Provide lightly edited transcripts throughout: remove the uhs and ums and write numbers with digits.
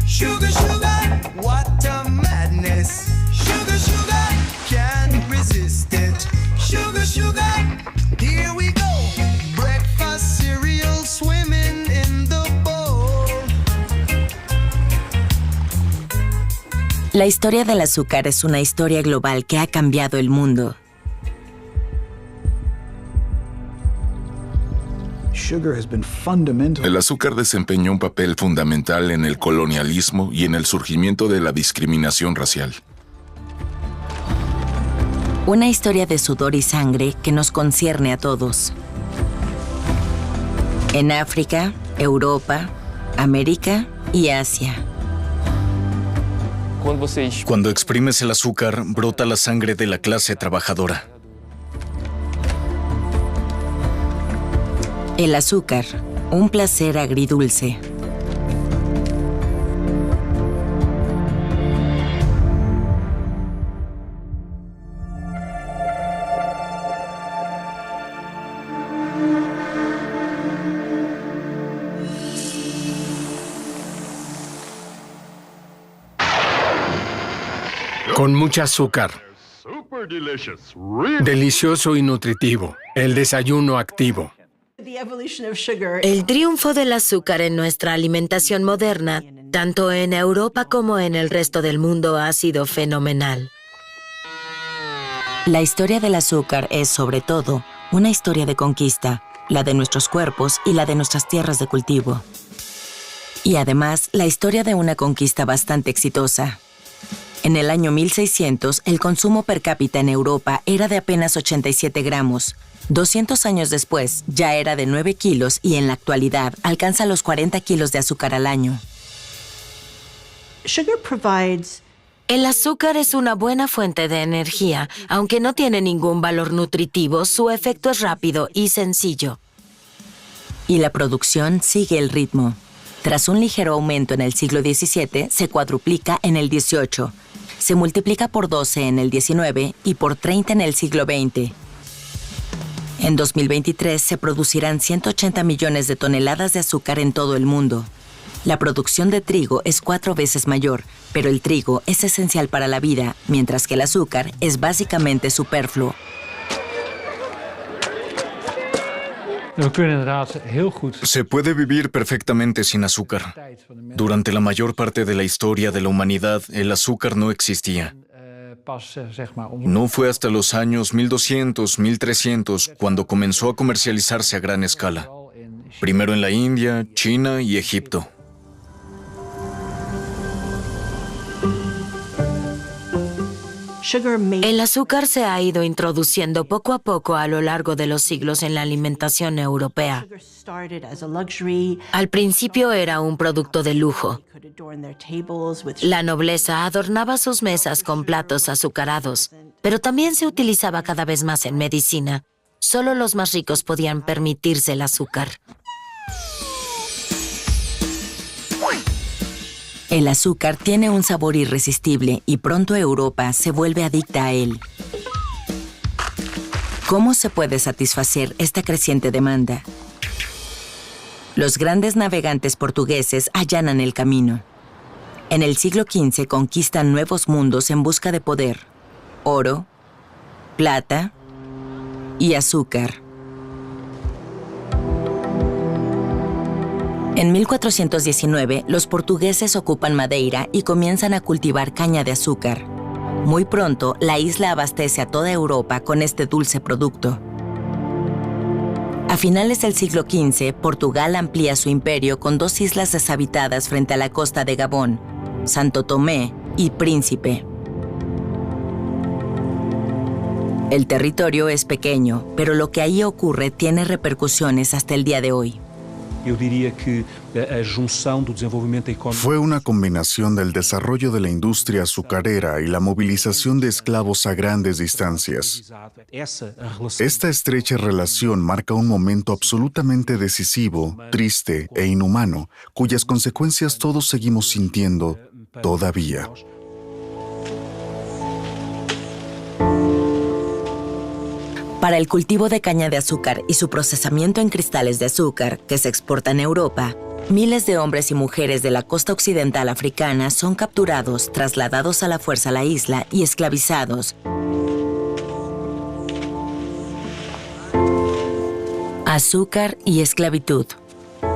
Sugar, sugar, what a madness. Sugar, sugar, can't resist it. Sugar, sugar, here we go. Breakfast cereal swimming in the bowl. La historia del azúcar es una historia global que ha cambiado el mundo. El azúcar desempeñó un papel fundamental en el colonialismo y en el surgimiento de la discriminación racial. Una historia de sudor y sangre que nos concierne a todos. En África, Europa, América y Asia. Cuando exprimes el azúcar, brota la sangre de la clase trabajadora. El azúcar, un placer agridulce. Con mucha azúcar. Delicioso y nutritivo. El desayuno activo. El triunfo del azúcar en nuestra alimentación moderna, tanto en Europa como en el resto del mundo, ha sido fenomenal. La historia del azúcar es, sobre todo, una historia de conquista, la de nuestros cuerpos y la de nuestras tierras de cultivo. Y además, la historia de una conquista bastante exitosa. En el año 1600, el consumo per cápita en Europa era de apenas 87 gramos. 200 años después, ya era de 9 kilos y en la actualidad alcanza los 40 kilos de azúcar al año. El azúcar es una buena fuente de energía. Aunque no tiene ningún valor nutritivo, su efecto es rápido y sencillo. Y la producción sigue el ritmo. Tras un ligero aumento en el siglo XVII, se cuadruplica en el XVIII. Se multiplica por 12 en el XIX y por 30 en el siglo XX. En 2023 se producirán 180 millones de toneladas de azúcar en todo el mundo. La producción de trigo es 4 veces mayor, pero el trigo es esencial para la vida, mientras que el azúcar es básicamente superfluo. Se puede vivir perfectamente sin azúcar. Durante la mayor parte de la historia de la humanidad, el azúcar no existía. No fue hasta los años 1200, 1300 cuando comenzó a comercializarse a gran escala. Primero en la India, China y Egipto. El azúcar se ha ido introduciendo poco a poco a lo largo de los siglos en la alimentación europea. Al principio era un producto de lujo. La nobleza adornaba sus mesas con platos azucarados, pero también se utilizaba cada vez más en medicina. Solo los más ricos podían permitirse el azúcar. El azúcar tiene un sabor irresistible y pronto Europa se vuelve adicta a él. ¿Cómo se puede satisfacer esta creciente demanda? Los grandes navegantes portugueses allanan el camino. En el siglo XV conquistan nuevos mundos en busca de poder, oro, plata y azúcar. En 1419, los portugueses ocupan Madeira y comienzan a cultivar caña de azúcar. Muy pronto, la isla abastece a toda Europa con este dulce producto. A finales del siglo XV, Portugal amplía su imperio con 2 islas deshabitadas frente a la costa de Gabón, Santo Tomé y Príncipe. El territorio es pequeño, pero lo que ahí ocurre tiene repercusiones hasta el día de hoy. Fue una combinación del desarrollo de la industria azucarera y la movilización de esclavos a grandes distancias. Esta estrecha relación marca un momento absolutamente decisivo, triste e inhumano, cuyas consecuencias todos seguimos sintiendo todavía. Para el cultivo de caña de azúcar y su procesamiento en cristales de azúcar que se exporta en Europa, Miles de hombres y mujeres de la costa occidental africana son capturados, trasladados a la fuerza a la isla y esclavizados. Azúcar y esclavitud.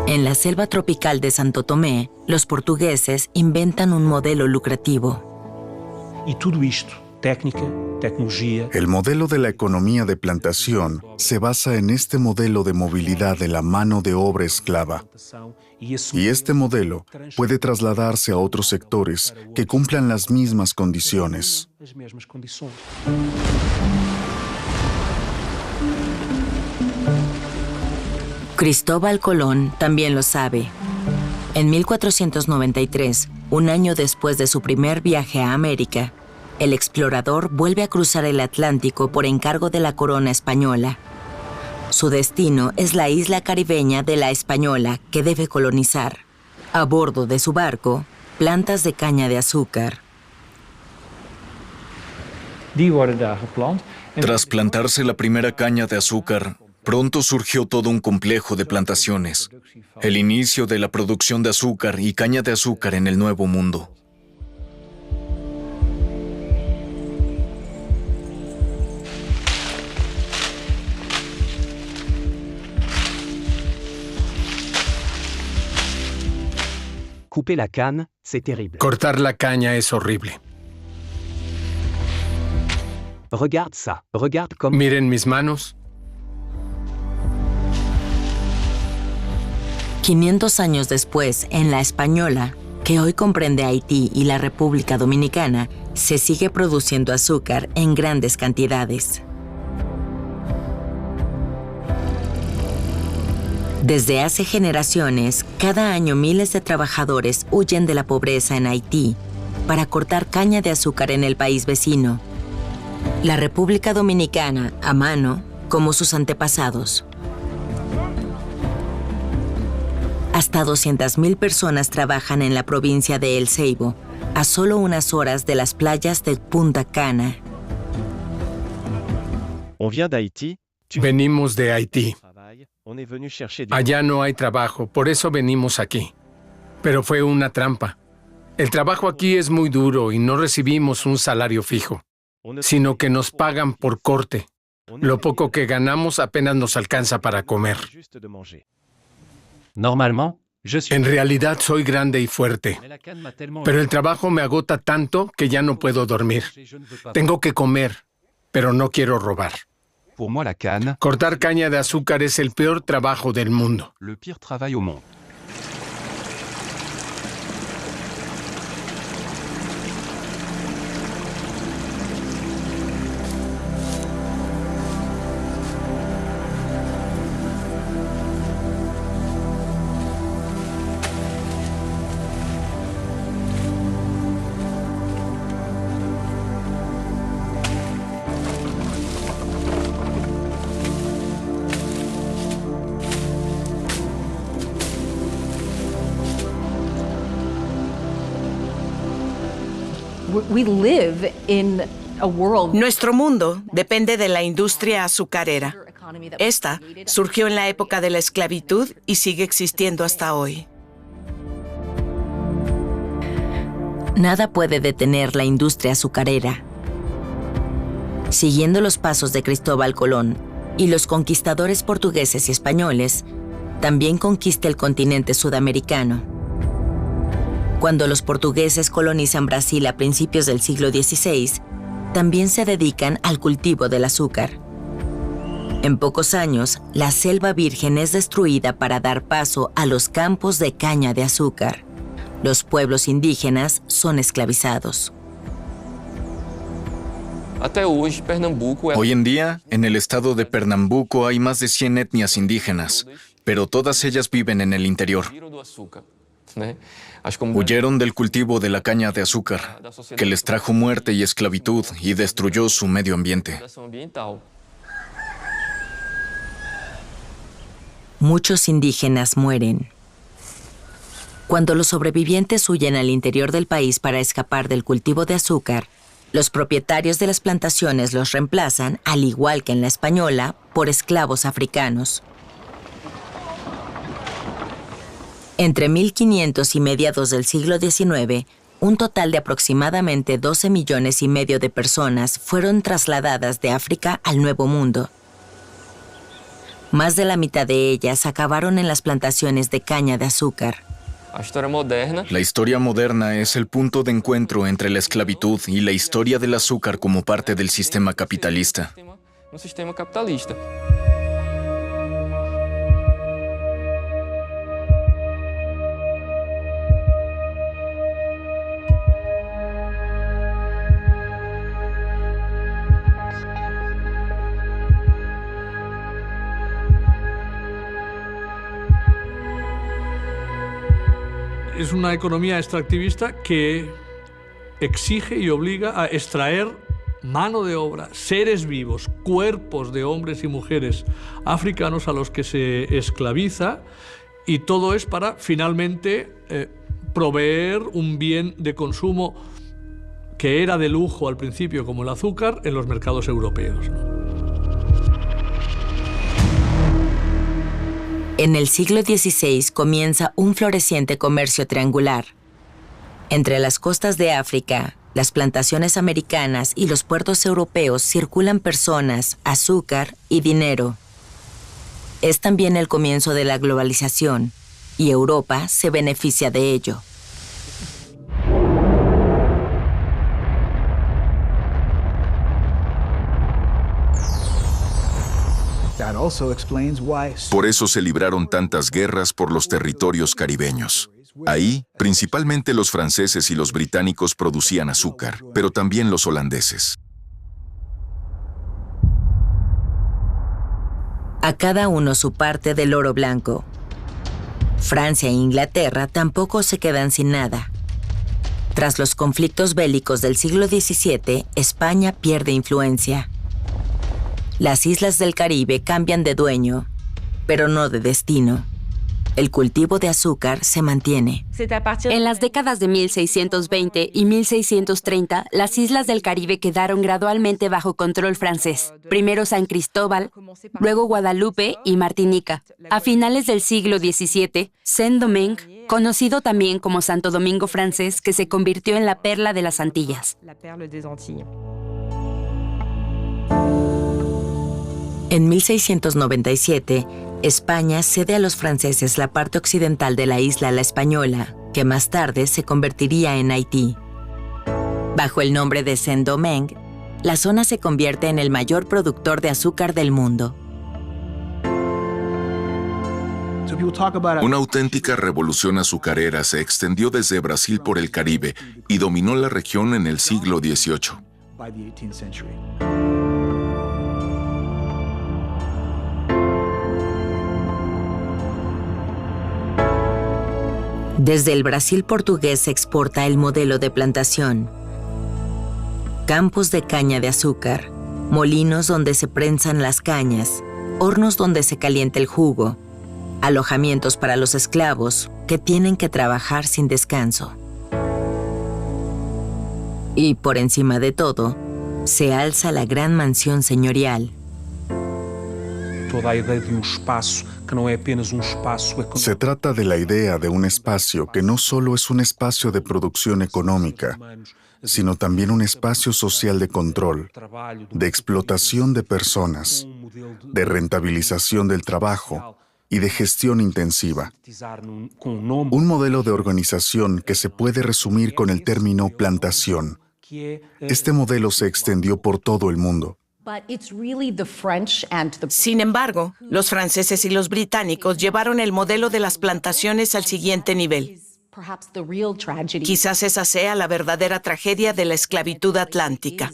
En la selva tropical de Santo Tomé, los portugueses inventan un modelo lucrativo. E tudo isto, técnica, tecnologia. El modelo de la economía de plantación se basa en este modelo de movilidad de la mano de obra esclava. Y este modelo puede trasladarse a otros sectores que cumplan las mismas condiciones. Cristóbal Colón también lo sabe. En 1493, un año después de su primer viaje a América, el explorador vuelve a cruzar el Atlántico por encargo de la corona española. Su destino es la isla caribeña de La Española, que debe colonizar. A bordo de su barco, plantas de caña de azúcar. Tras plantarse la primera caña de azúcar, pronto surgió todo un complejo de plantaciones, el inicio de la producción de azúcar y caña de azúcar en el Nuevo Mundo. Couper la canne, c'est terrible. Cortar la caña es horrible. Regarde ça, regarde comme... Miren mis manos. 500 años después, en La Española, que hoy comprende Haití y la República Dominicana, se sigue produciendo azúcar en grandes cantidades. Desde hace generaciones, cada año miles de trabajadores huyen de la pobreza en Haití para cortar caña de azúcar en el país vecino, la República Dominicana, a mano, como sus antepasados. Hasta 200,000 personas trabajan en la provincia de El Ceibo, a solo unas horas de las playas de Punta Cana. Venimos de Haití. Allá no hay trabajo, por eso venimos aquí. Pero fue una trampa. El trabajo aquí es muy duro y no recibimos un salario fijo, sino que nos pagan por corte. Lo poco que ganamos apenas nos alcanza para comer. En realidad soy grande y fuerte, pero el trabajo me agota tanto que ya no puedo dormir. Tengo que comer, pero no quiero robar. Cortar caña de azúcar es el peor trabajo del mundo. Nuestro mundo depende de la industria azucarera. Esta surgió en la época de la esclavitud y sigue existiendo hasta hoy. Nada puede detener la industria azucarera. Siguiendo los pasos de Cristóbal Colón y los conquistadores portugueses y españoles, también conquista el continente sudamericano. Cuando los portugueses colonizan Brasil a principios del siglo XVI, también se dedican al cultivo del azúcar. En pocos años, la selva virgen es destruida para dar paso a los campos de caña de azúcar. Los pueblos indígenas son esclavizados. Hoy en día, en el estado de Pernambuco hay más de 100 etnias indígenas, pero todas ellas viven en el interior. Huyeron del cultivo de la caña de azúcar, que les trajo muerte y esclavitud y destruyó su medio ambiente. Muchos indígenas mueren. Cuando los sobrevivientes huyen al interior del país para escapar del cultivo de azúcar, los propietarios de las plantaciones los reemplazan, al igual que en La Española, por esclavos africanos. Entre 1500 y mediados del siglo XIX, un total de aproximadamente 12 millones y medio de personas fueron trasladadas de África al Nuevo Mundo. Más de la mitad de ellas acabaron en las plantaciones de caña de azúcar. La historia moderna es el punto de encuentro entre la esclavitud y la historia del azúcar como parte del sistema capitalista. Es una economía extractivista que exige y obliga a extraer mano de obra, seres vivos, cuerpos de hombres y mujeres africanos a los que se esclaviza, y todo es para finalmente proveer un bien de consumo que era de lujo al principio, como el azúcar, en los mercados europeos. En el siglo XVI comienza un floreciente comercio triangular. Entre las costas de África, las plantaciones americanas y los puertos europeos circulan personas, azúcar y dinero. Es también el comienzo de la globalización, y Europa se beneficia de ello. Por eso se libraron tantas guerras por los territorios caribeños. Ahí, principalmente los franceses y los británicos producían azúcar, pero también los holandeses. A cada uno su parte del oro blanco. Francia e Inglaterra tampoco se quedan sin nada. Tras los conflictos bélicos del siglo XVII, España pierde influencia. Las islas del Caribe cambian de dueño, pero no de destino. El cultivo de azúcar se mantiene. En las décadas de 1620 y 1630, las islas del Caribe quedaron gradualmente bajo control francés. Primero San Cristóbal, luego Guadalupe y Martinica. A finales del siglo XVII, Saint-Domingue, conocido también como Santo Domingo francés, que se convirtió en la perla de las Antillas. En 1697, España cede a los franceses la parte occidental de la isla La Española, que más tarde se convertiría en Haití. Bajo el nombre de Saint-Domingue, la zona se convierte en el mayor productor de azúcar del mundo. Una auténtica revolución azucarera se extendió desde Brasil por el Caribe y dominó la región en el siglo XVIII. Desde el Brasil portugués se exporta el modelo de plantación. Campos de caña de azúcar, molinos donde se prensan las cañas, hornos donde se calienta el jugo, alojamientos para los esclavos que tienen que trabajar sin descanso. Y por encima de todo, se alza la gran mansión señorial. Se trata de la idea de un espacio que no solo es un espacio de producción económica, sino también un espacio social de control, de explotación de personas, de rentabilización del trabajo y de gestión intensiva. Un modelo de organización que se puede resumir con el término plantación. Este modelo se extendió por todo el mundo. Sin embargo, los franceses y los británicos llevaron el modelo de las plantaciones al siguiente nivel. Quizás esa sea la verdadera tragedia de la esclavitud atlántica.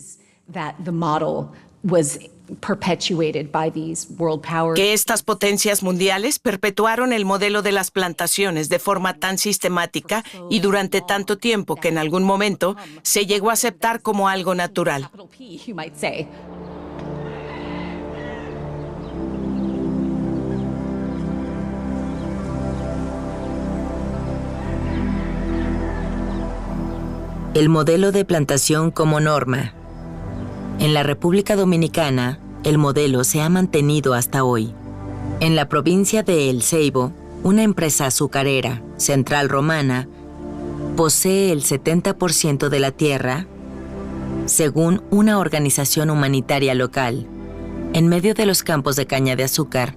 Que estas potencias mundiales perpetuaron el modelo de las plantaciones de forma tan sistemática y durante tanto tiempo que en algún momento se llegó a aceptar como algo natural. El modelo de plantación como norma. En la República Dominicana, el modelo se ha mantenido hasta hoy. En la provincia de El Ceibo, Una empresa azucarera, Central Romana, posee el 70% de la tierra, según una organización humanitaria local. En medio de los campos de caña de azúcar,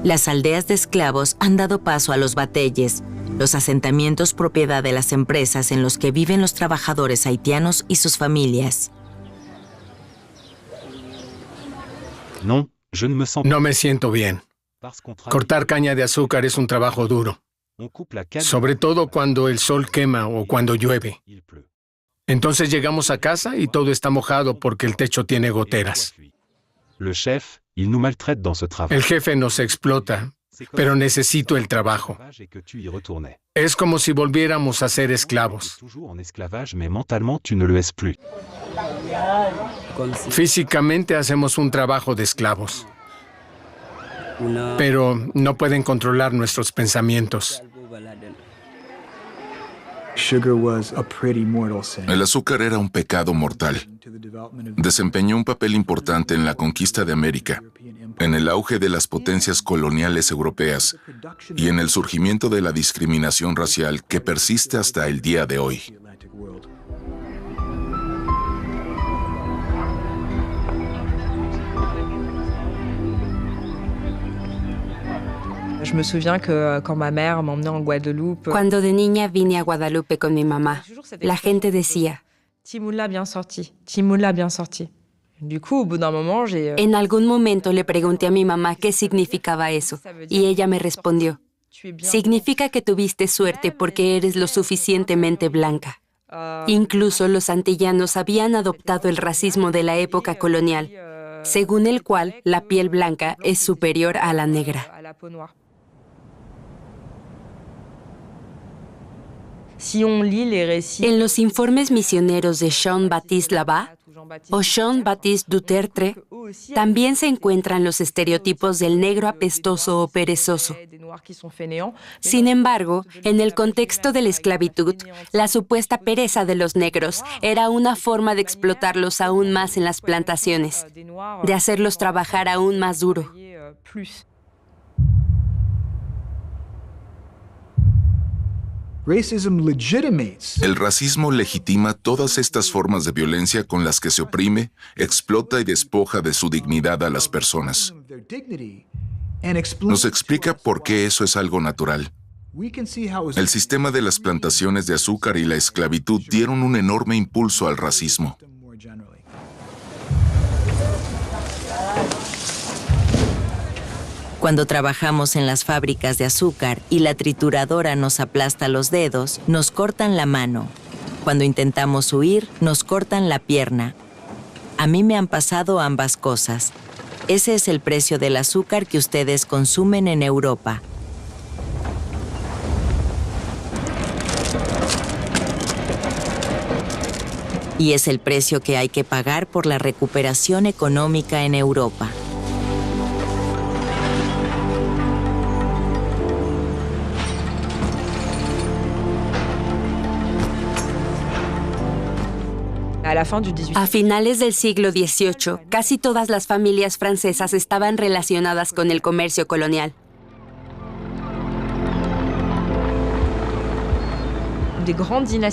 las aldeas de esclavos han dado paso a los bateyes, los asentamientos propiedad de las empresas en los que viven los trabajadores haitianos y sus familias. Non, je ne me sens No me siento bien. parce qu'on travaille. Cortar caña de azúcar es un trabajo duro, On coupe la canne. sobre todo cuando el sol quema o cuando llueve. Il pleut. Entonces llegamos a casa y todo está mojado porque el techo tiene goteras. Le chef, il nous maltraite dans ce travail. El jefe nos explota, C'est comme pero si necesito el trabajo. et que tu y retournais. Es como si volviéramos a ser Tu esclavos. es toujours en esclavage, mais mentalement, tu ne le es plus. Físicamente hacemos un trabajo de esclavos, pero no pueden controlar nuestros pensamientos. El azúcar era un pecado mortal. Desempeñó un papel importante en la conquista de América, en el auge de las potencias coloniales europeas y en el surgimiento de la discriminación racial que persiste hasta el día de hoy. Je me souviens que quand ma mère m'emmenait en Guadeloupe, Cuando de niña vine a Guadalupe con mi mamá, la gente decía, Timoun l'a bien sorti, Timoun l'a bien sorti. Du coup, au bout d'un moment, j'ai... en algún momento le pregunté a mi mamá qué significaba eso, y ella me respondió, significa que tuviste suerte porque eres lo suficientemente blanca. Incluso los antillanos habían adoptado el racismo de la época colonial, según el cual la piel blanca es superior a la negra. Si on lit les récits... En los informes misioneros de Jean-Baptiste Labat o Jean-Baptiste Dutertre, también se encuentran los estereotipos del negro apestoso o perezoso. Sin embargo, en el contexto de la esclavitud, la supuesta pereza de los negros era una forma de explotarlos aún más en las plantaciones, de hacerlos trabajar aún más duro. El racismo legitima todas estas formas de violencia con las que se oprime, explota y despoja de su dignidad a las personas. Nos explica por qué eso es algo natural. El sistema de las plantaciones de azúcar y la esclavitud dieron un enorme impulso al racismo. Cuando trabajamos en las fábricas de azúcar y la trituradora nos aplasta los dedos, nos cortan la mano. Cuando intentamos huir, nos cortan la pierna. A mí me han pasado ambas cosas. Ese es el precio del azúcar que ustedes consumen en Europa. Y es el precio que hay que pagar por la recuperación económica en Europa. A finales del siglo XVIII, casi todas las familias francesas estaban relacionadas con el comercio colonial.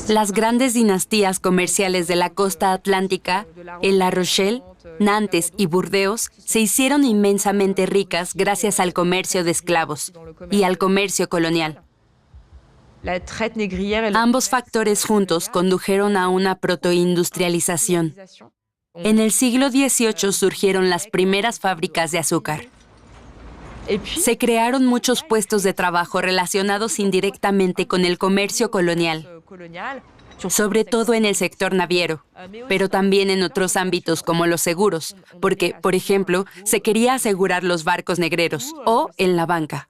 Las grandes dinastías comerciales de la costa atlántica, en La Rochelle, Nantes y Burdeos, se hicieron inmensamente ricas gracias al comercio de esclavos y al comercio colonial. Ambos factores juntos condujeron a una protoindustrialización. En el siglo XVIII surgieron las primeras fábricas de azúcar. Se crearon muchos puestos de trabajo relacionados indirectamente con el comercio colonial, sobre todo en el sector naviero, pero también en otros ámbitos como los seguros, porque, por ejemplo, se quería asegurar los barcos negreros o en la banca.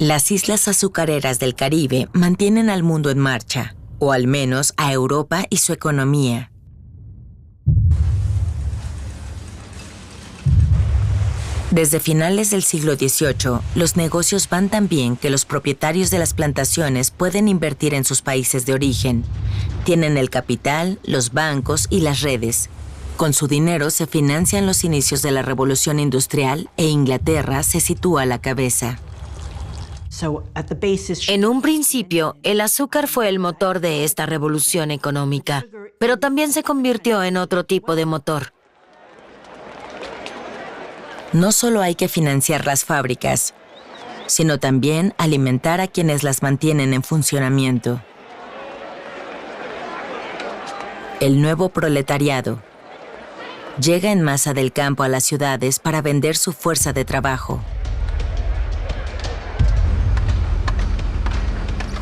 Las islas azucareras del Caribe mantienen al mundo en marcha, o al menos a Europa y su economía. Desde finales del siglo XVIII, los negocios van tan bien que los propietarios de las plantaciones pueden invertir en sus países de origen. Tienen el capital, los bancos y las redes. Con su dinero se financian los inicios de la Revolución Industrial e Inglaterra se sitúa a la cabeza. En un principio, el azúcar fue el motor de esta revolución económica, pero también se convirtió en otro tipo de motor. No solo hay que financiar las fábricas, sino también alimentar a quienes las mantienen en funcionamiento. El nuevo proletariado llega en masa del campo a las ciudades para vender su fuerza de trabajo.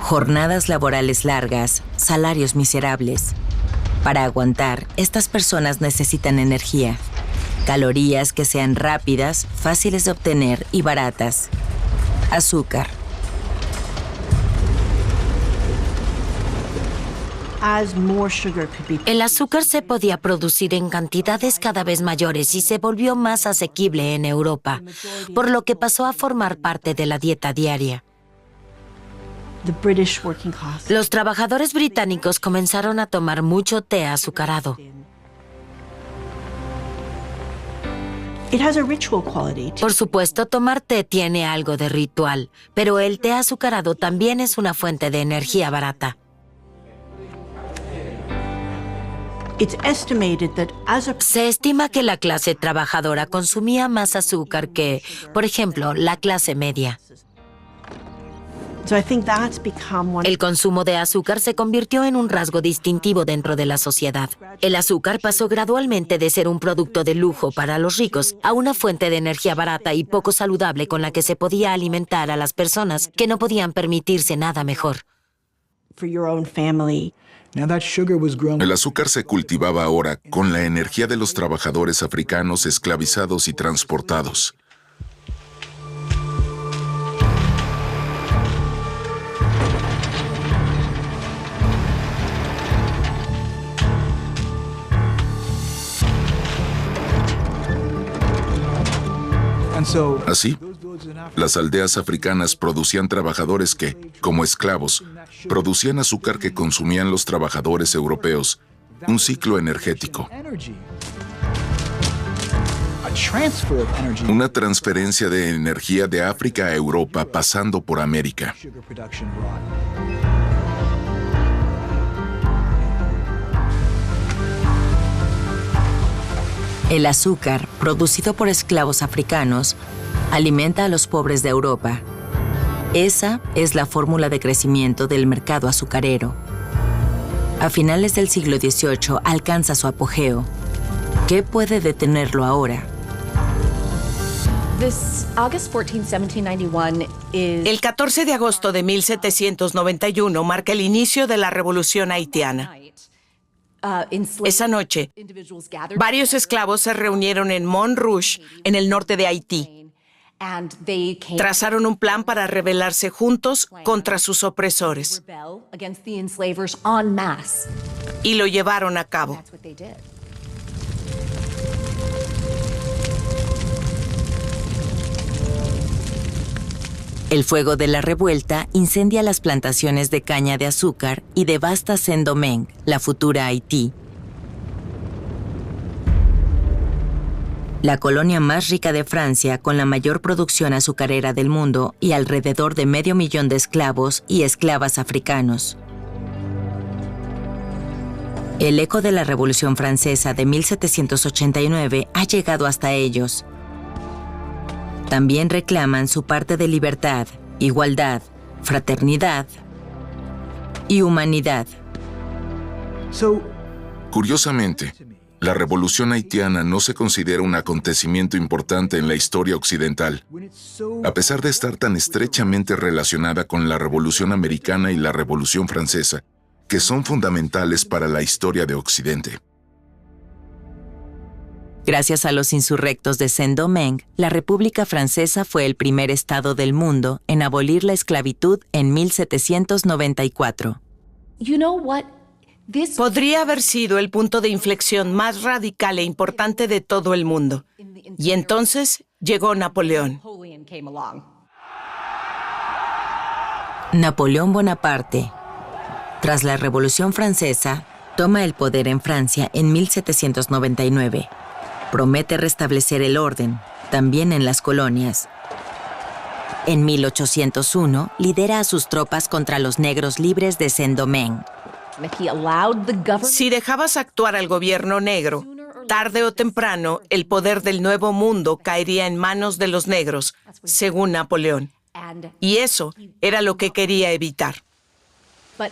Jornadas laborales largas, salarios miserables. Para aguantar, estas personas necesitan energía, calorías que sean rápidas, fáciles de obtener y baratas. Azúcar. El azúcar se podía producir en cantidades cada vez mayores y se volvió más asequible en Europa, por lo que pasó a formar parte de la dieta diaria. Los trabajadores británicos comenzaron a tomar mucho té azucarado. Por supuesto, tomar té tiene algo de ritual, pero el té azucarado también es una fuente de energía barata. Se estima que la clase trabajadora consumía más azúcar que, por ejemplo, la clase media. El consumo de azúcar se convirtió en un rasgo distintivo dentro de la sociedad. El azúcar pasó gradualmente de ser un producto de lujo para los ricos a una fuente de energía barata y poco saludable con la que se podía alimentar a las personas que no podían permitirse nada mejor. El azúcar se cultivaba ahora con la energía de los trabajadores africanos esclavizados y transportados. Así, las aldeas africanas producían trabajadores que, como esclavos, producían azúcar que consumían los trabajadores europeos, un ciclo energético. Una transferencia de energía de África a Europa pasando por América. El azúcar, producido por esclavos africanos, alimenta a los pobres de Europa. Esa es la fórmula de crecimiento del mercado azucarero. A finales del siglo XVIII alcanza su apogeo. ¿Qué puede detenerlo ahora? El 14 de agosto de 1791 marca el inicio de la Revolución Haitiana. Esa noche, varios esclavos se reunieron en Montrouge, en el norte de Haití. Trazaron un plan para rebelarse juntos contra sus opresores. Y lo llevaron a cabo. El fuego de la revuelta incendia las plantaciones de caña de azúcar y devasta Saint-Domingue, la futura Haití. La colonia más rica de Francia, con la mayor producción azucarera del mundo y alrededor de 500,000 de esclavos y esclavas africanos. El eco de la Revolución Francesa de 1789 ha llegado hasta ellos. También reclaman su parte de libertad, igualdad, fraternidad y humanidad. Curiosamente, la Revolución Haitiana no se considera un acontecimiento importante en la historia occidental, a pesar de estar tan estrechamente relacionada con la Revolución Americana y la Revolución Francesa, que son fundamentales para la historia de Occidente. Gracias a los insurrectos de Saint-Domingue, la República Francesa fue el primer estado del mundo en abolir la esclavitud en 1794. Podría haber sido el punto de inflexión más radical e importante de todo el mundo. Y entonces llegó Napoleón. Napoleón Bonaparte. Tras la Revolución Francesa, Toma el poder en Francia en 1799. Promete restablecer el orden, también en las colonias. En 1801, lidera a sus tropas contra los negros libres de Saint-Domingue. Si dejabas actuar al gobierno negro, tarde o temprano el poder del Nuevo Mundo caería en manos de los negros, según Napoleón. Y eso era lo que quería evitar.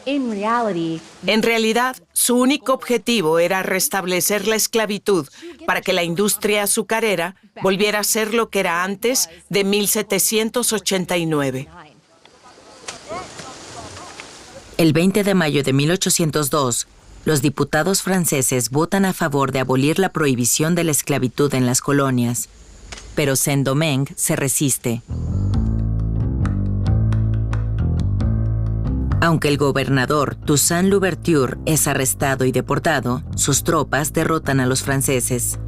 En realidad, su único objetivo era restablecer la esclavitud para que la industria azucarera volviera a ser lo que era antes de 1789. El 20 de mayo de 1802, los diputados franceses votan a favor de abolir la prohibición de la esclavitud en las colonias, pero Saint-Domingue se resiste. Aunque el gobernador Toussaint Louverture es arrestado y deportado, sus tropas derrotan a los franceses.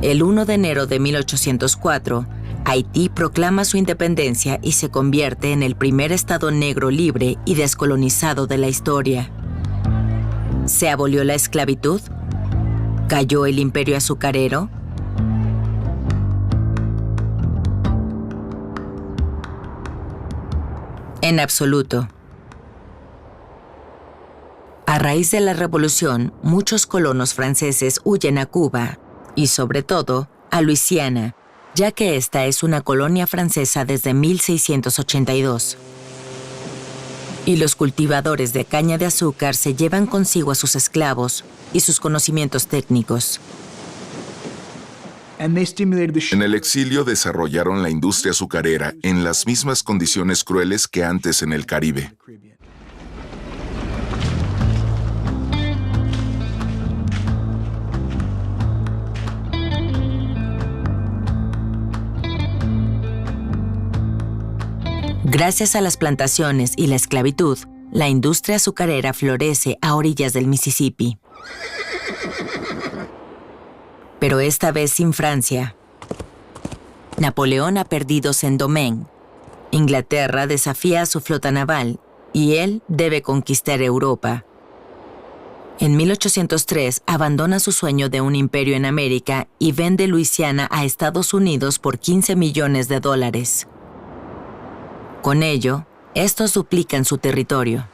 El 1 de enero de 1804, Haití proclama su independencia y se convierte en el primer estado negro libre y descolonizado de la historia. ¿Se abolió la esclavitud? ¿Cayó el imperio azucarero? En absoluto. A raíz de la revolución, muchos colonos franceses huyen a Cuba y, sobre todo, a Luisiana, ya que esta es una colonia francesa desde 1682. Y los cultivadores de caña de azúcar se llevan consigo a sus esclavos y sus conocimientos técnicos. En el exilio desarrollaron la industria azucarera en las mismas condiciones crueles que antes en el Caribe. Gracias a las plantaciones y la esclavitud, la industria azucarera florece a orillas del Mississippi. Pero esta vez sin Francia. Napoleón ha perdido Saint-Domingue. Inglaterra desafía a su flota naval y él debe conquistar Europa. En 1803 abandona su sueño de un imperio en América y vende Luisiana a Estados Unidos por $15 millones. Con ello, estos duplican su territorio.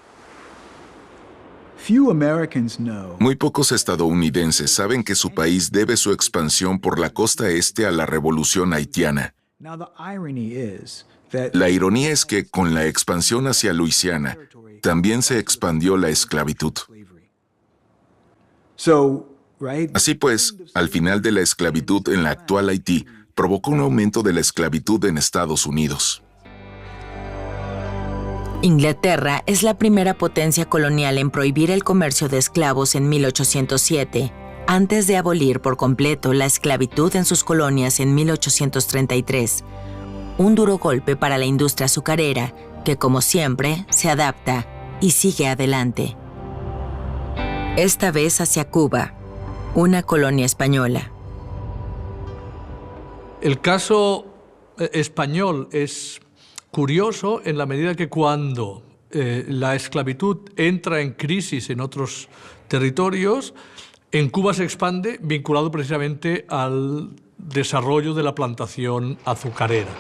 Muy pocos estadounidenses saben que su país debe su expansión por la costa este a la revolución haitiana. La ironía es que con la expansión hacia Luisiana, también se expandió la esclavitud. Así pues, al final de la esclavitud en la actual Haití, provocó un aumento de la esclavitud en Estados Unidos. Inglaterra es la primera potencia colonial en prohibir el comercio de esclavos en 1807, antes de abolir por completo la esclavitud en sus colonias en 1833. Un duro golpe para la industria azucarera, que como siempre se adapta y sigue adelante. Esta vez hacia Cuba, una colonia española. El caso español es curioso en la medida que cuando la esclavitud entra en crisis en otros territorios, en Cuba se expande vinculado precisamente al desarrollo de la plantación azucarera.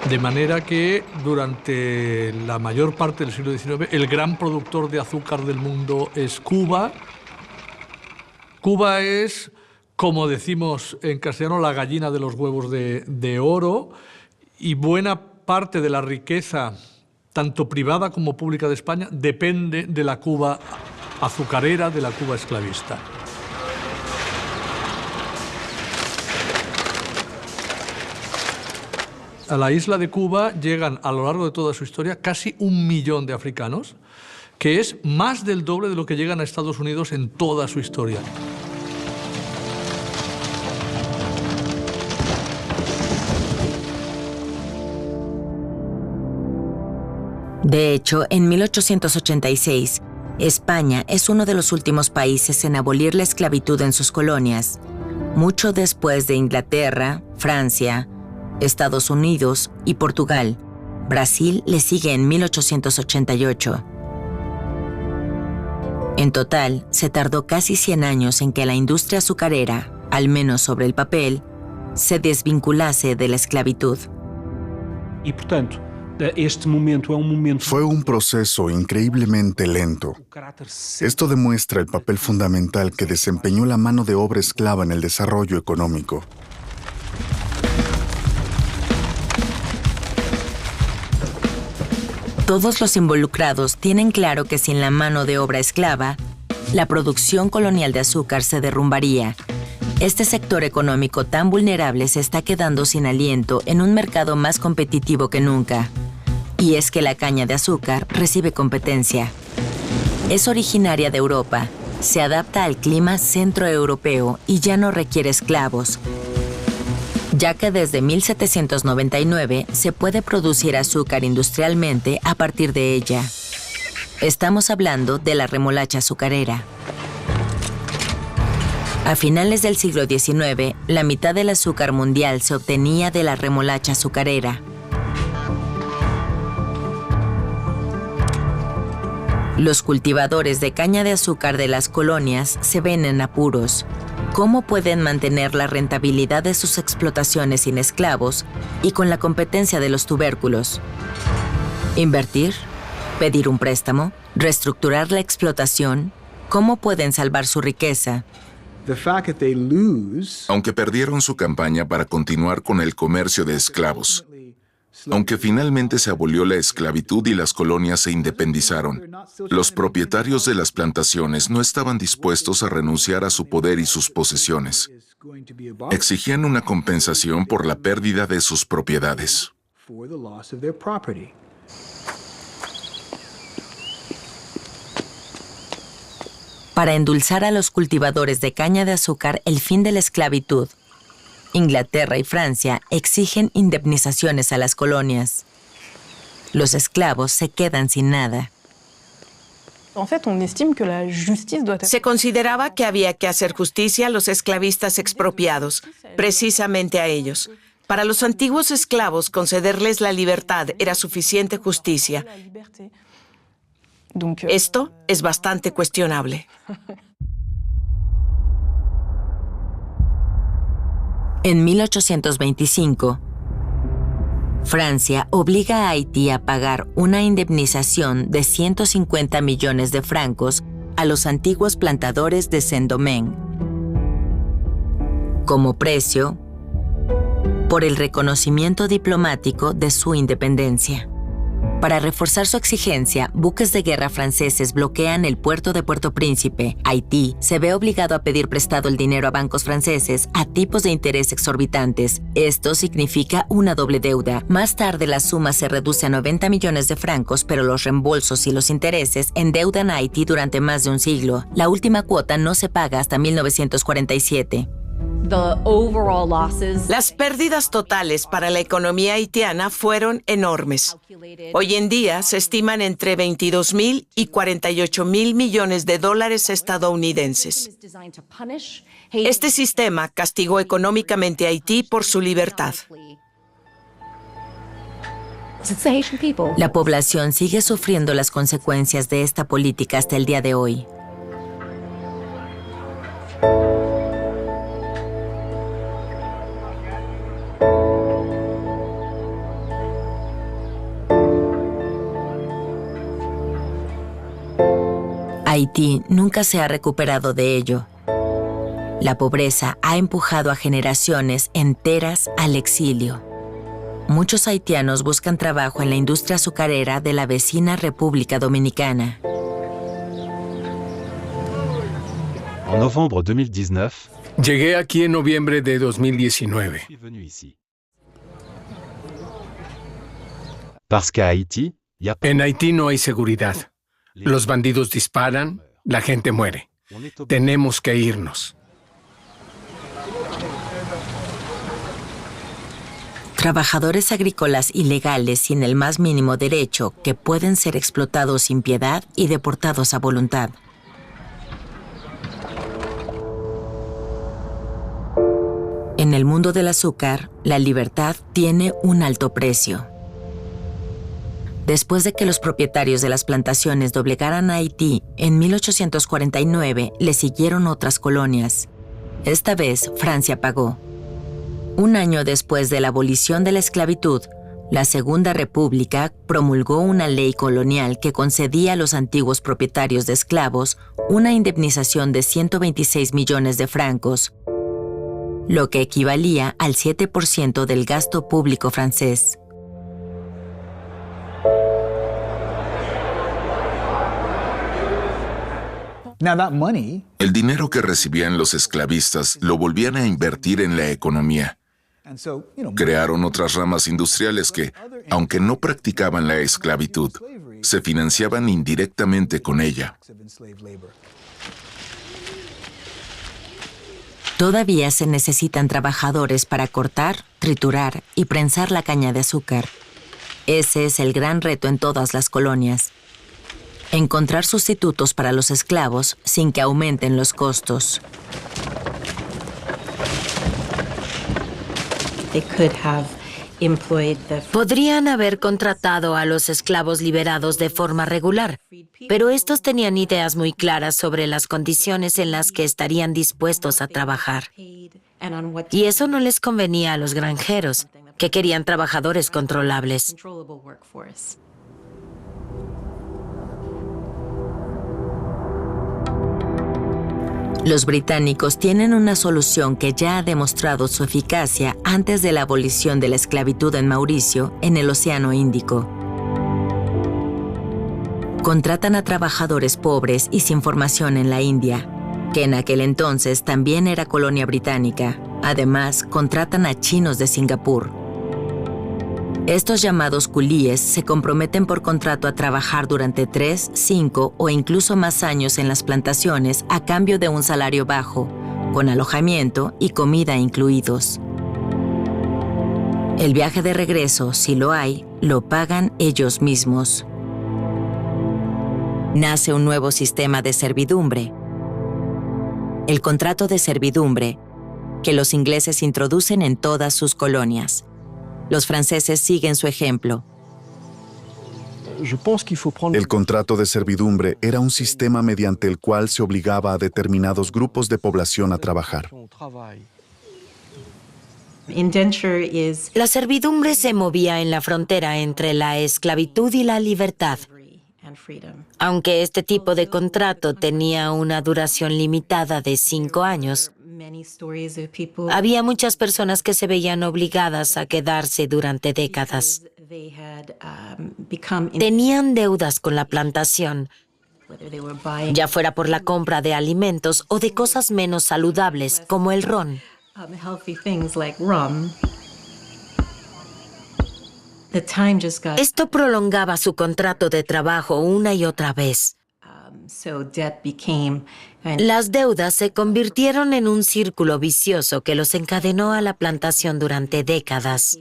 De manera que durante la mayor parte del siglo XIX el gran productor de azúcar del mundo es Cuba. Cuba es, como decimos en castellano, la gallina de los huevos de oro, y buena parte de la riqueza, tanto privada como pública de España, depende de la Cuba azucarera, de la Cuba esclavista. A la isla de Cuba llegan a lo largo de toda su historia casi 1 millón de africanos, que es más del doble de lo que llegan a Estados Unidos en toda su historia. De hecho, en 1886, España es uno de los últimos países en abolir la esclavitud en sus colonias, mucho después de Inglaterra, Francia, Estados Unidos y Portugal. Brasil le sigue en 1888. En total, se tardó casi 100 años en que la industria azucarera, al menos sobre el papel, se desvinculase de la esclavitud. Y por tanto, este momento es un momento... Fue un proceso increíblemente lento. Esto demuestra el papel fundamental que desempeñó la mano de obra esclava en el desarrollo económico. Todos los involucrados tienen claro que sin la mano de obra esclava, la producción colonial de azúcar se derrumbaría. Este sector económico tan vulnerable se está quedando sin aliento en un mercado más competitivo que nunca. Y es que la caña de azúcar recibe competencia. Es originaria de Europa, se adapta al clima centroeuropeo y ya no requiere esclavos, ya que desde 1799 se puede producir azúcar industrialmente a partir de ella. Estamos hablando de la remolacha azucarera. A finales del siglo XIX, la mitad del azúcar mundial se obtenía de la remolacha azucarera. Los cultivadores de caña de azúcar de las colonias se ven en apuros. ¿Cómo pueden mantener la rentabilidad de sus explotaciones sin esclavos y con la competencia de los tubérculos? ¿Invertir? ¿Pedir un préstamo? ¿Reestructurar la explotación? ¿Cómo pueden salvar su riqueza? Aunque perdieron su campaña para continuar con el comercio de esclavos, aunque finalmente se abolió la esclavitud y las colonias se independizaron, los propietarios de las plantaciones no estaban dispuestos a renunciar a su poder y sus posesiones. Exigían una compensación por la pérdida de sus propiedades. Para endulzar a los cultivadores de caña de azúcar el fin de la esclavitud, Inglaterra y Francia exigen indemnizaciones a las colonias. Los esclavos se quedan sin nada. Se consideraba que había que hacer justicia a los esclavistas expropiados, precisamente a ellos. Para los antiguos esclavos, concederles la libertad era suficiente justicia. Esto es bastante cuestionable. En 1825, Francia obliga a Haití a pagar una indemnización de 150 millones de francos a los antiguos plantadores de Saint-Domingue, como precio por el reconocimiento diplomático de su independencia. Para reforzar su exigencia, buques de guerra franceses bloquean el puerto de Puerto Príncipe. Haití se ve obligado a pedir prestado el dinero a bancos franceses a tipos de interés exorbitantes. Esto significa una doble deuda. Más tarde la suma se reduce a 90 millones de francos, pero los reembolsos y los intereses endeudan a Haití durante más de un siglo. La última cuota no se paga hasta 1947. Las pérdidas totales para la economía haitiana fueron enormes. Hoy en día se estiman entre 22.000 y 48.000 millones de dólares estadounidenses. Este sistema castigó económicamente a Haití por su libertad. La población sigue sufriendo las consecuencias de esta política hasta el día de hoy. Haití nunca se ha recuperado de ello. La pobreza ha empujado a generaciones enteras al exilio. Muchos haitianos buscan trabajo en la industria azucarera de la vecina República Dominicana. En noviembre 2019, llegué aquí en noviembre de 2019. En Haití no hay seguridad. Los bandidos disparan, la gente muere. Tenemos que irnos. Trabajadores agrícolas ilegales sin el más mínimo derecho que pueden ser explotados sin piedad y deportados a voluntad. En el mundo del azúcar, la libertad tiene un alto precio. Después de que los propietarios de las plantaciones doblegaran a Haití, en 1849 le siguieron otras colonias. Esta vez, Francia pagó. Un año después de la abolición de la esclavitud, la Segunda República promulgó una ley colonial que concedía a los antiguos propietarios de esclavos una indemnización de 126 millones de francos, lo que equivalía al 7% del gasto público francés. El dinero que recibían los esclavistas lo volvían a invertir en la economía. Crearon otras ramas industriales que, aunque no practicaban la esclavitud, se financiaban indirectamente con ella. Todavía se necesitan trabajadores para cortar, triturar y prensar la caña de azúcar. Ese es el gran reto en todas las colonias. Encontrar sustitutos para los esclavos sin que aumenten los costos. Podrían haber contratado a los esclavos liberados de forma regular, pero estos tenían ideas muy claras sobre las condiciones en las que estarían dispuestos a trabajar. Y eso no les convenía a los granjeros, que querían trabajadores controlables. Los británicos tienen una solución que ya ha demostrado su eficacia antes de la abolición de la esclavitud en Mauricio, en el Océano Índico. Contratan a trabajadores pobres y sin formación en la India, que en aquel entonces también era colonia británica. Además, contratan a chinos de Singapur. Estos llamados culíes se comprometen por contrato a trabajar durante 3, 5 o incluso más años en las plantaciones a cambio de un salario bajo, con alojamiento y comida incluidos. El viaje de regreso, si lo hay, lo pagan ellos mismos. Nace un nuevo sistema de servidumbre. El contrato de servidumbre, que los ingleses introducen en todas sus colonias. Los franceses siguen su ejemplo. El contrato de servidumbre era un sistema mediante el cual se obligaba a determinados grupos de población a trabajar. La servidumbre se movía en la frontera entre la esclavitud y la libertad. Aunque este tipo de contrato tenía una duración limitada de 5 años, había muchas personas que se veían obligadas a quedarse durante décadas. Tenían deudas con la plantación, ya fuera por la compra de alimentos o de cosas menos saludables como el ron. Esto prolongaba su contrato de trabajo una y otra vez. Las deudas se convirtieron en un círculo vicioso que los encadenó a la plantación durante décadas.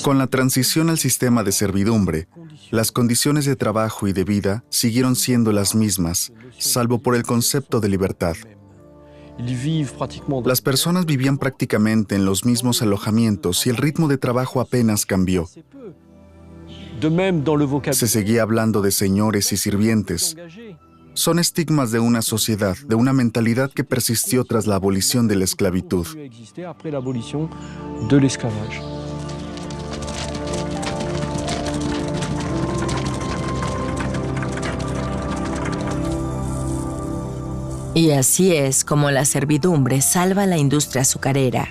Con la transición al sistema de servidumbre, las condiciones de trabajo y de vida siguieron siendo las mismas, salvo por el concepto de libertad. Las personas vivían prácticamente en los mismos alojamientos y el ritmo de trabajo apenas cambió. Se seguía hablando de señores y sirvientes. Son estigmas de una sociedad, de una mentalidad que persistió tras la abolición de la esclavitud. Y así es como la servidumbre salva la industria azucarera.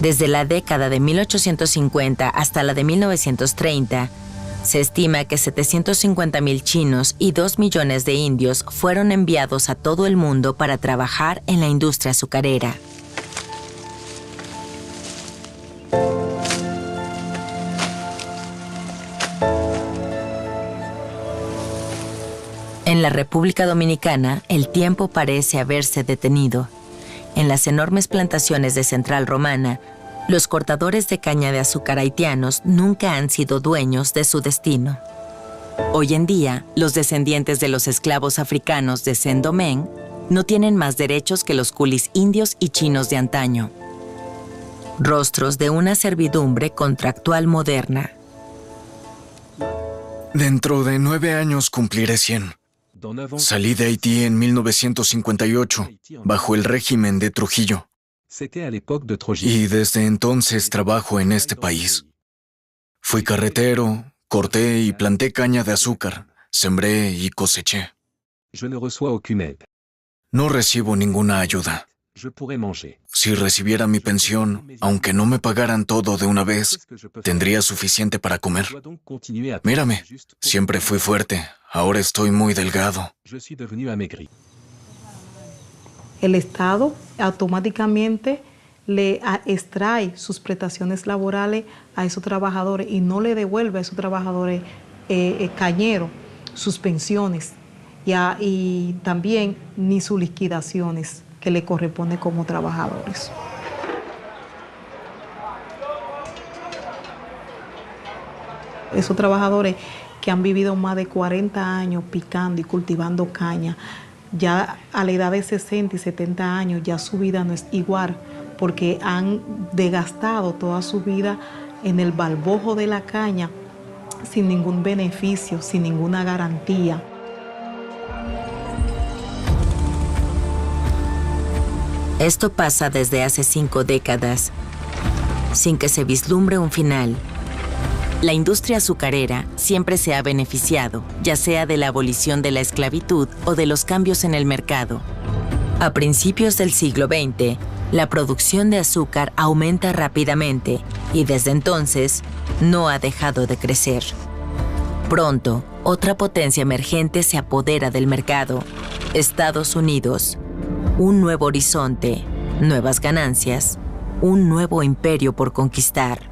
Desde la década de 1850 hasta la de 1930, se estima que 750,000 chinos y 2 millones de indios fueron enviados a todo el mundo para trabajar en la industria azucarera. En la República Dominicana, el tiempo parece haberse detenido. En las enormes plantaciones de Central Romana, Los cortadores de caña de azúcar haitianos nunca han sido dueños de su destino. Hoy en día, los descendientes de los esclavos africanos de Saint-Domingue no tienen más derechos que los culis indios y chinos de antaño. Rostros de una servidumbre contractual moderna. Dentro de 9 años cumpliré 100. Salí de Haití en 1958, bajo el régimen de Trujillo. Y desde entonces trabajo en este país. Fui carretero, corté y planté caña de azúcar, sembré y coseché. No recibo ninguna ayuda. Si recibiera mi pensión, aunque no me pagaran todo de una vez, tendría suficiente para comer. Mírame, siempre fui fuerte, ahora estoy muy delgado. El Estado automáticamente le extrae sus prestaciones laborales a esos trabajadores y no le devuelve a esos trabajadores cañeros sus pensiones y también ni sus liquidaciones que le corresponde como trabajadores. Esos trabajadores que han vivido más de 40 años picando y cultivando caña, ya a la edad de 60 y 70 años ya su vida no es igual porque han desgastado toda su vida en el balbojo de la caña sin ningún beneficio, sin ninguna garantía. Esto pasa desde hace 5 décadas, sin que se vislumbre un final. La industria azucarera siempre se ha beneficiado, ya sea de la abolición de la esclavitud o de los cambios en el mercado. A principios del siglo XX, la producción de azúcar aumenta rápidamente y desde entonces no ha dejado de crecer. Pronto, otra potencia emergente se apodera del mercado: Estados Unidos. Un nuevo horizonte, nuevas ganancias, un nuevo imperio por conquistar.